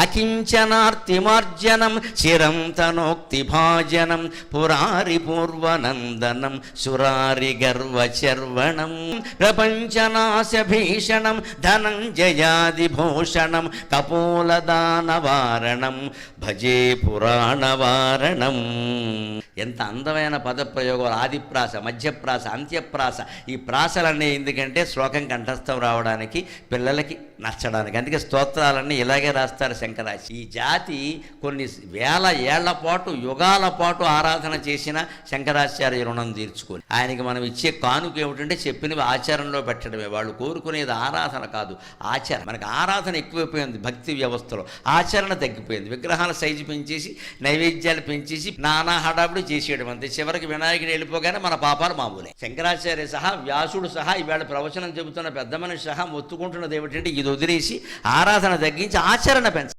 అకించనార్తిమార్జనం చిరం తనోక్తి భాజనం పురారి పూర్వనందనం సురారి గర్వచర్వణం ప్రపంచనాశ భీషణం ధనంజయాదిభూషణం కపోలదానవారణం భజే పురాణవారణం. ఎంత అందమైన పదప్రయోగాలు! ఆదిప్రాస, మధ్యప్రాస, అంత్యప్రాస. ఈ ప్రాసలన్నీ ఎందుకంటే శ్లోకం కంఠస్థం రావడానికి, పిల్లలకి నచ్చడానికి. అందుకే స్తోత్రాలన్నీ ఇలాగే రాస్తారు శంకరాచార్య. ఈ జాతి కొన్ని వేల ఏళ్ల పాటు, యుగాల పాటు ఆరాధన చేసిన శంకరాచార్య రుణం తీర్చుకొని, ఆయనకి మనం ఇచ్చే కానుక ఏమిటంటే చెప్పినవి ఆచారంలో పెట్టడమే. వాళ్ళు కోరుకునేది ఆరాధన కాదు, ఆచరణ. మనకి ఆరాధన ఎక్కువైపోయింది భక్తి వ్యవస్థలో, ఆచరణ తగ్గిపోయింది. విగ్రహాల సైజు పెంచేసి, నైవేద్యాలు పెంచేసి, నానా హడావిడి చేసేయడం అంతే. చివరికి వినాయకుడు వెళ్ళిపోగానే మన పాపాలు మామూలే. శంకరాచార్య సహా, వ్యాసుడు సహా, ఇవాళ ప్రవచనం చెబుతున్న పెద్ద మనిషి సహా మొత్తుకుంటున్నది ఏమిటంటే ఇది వదిలేసి ఆరాధన తగ్గించి ఆచరణ పెంచాలి.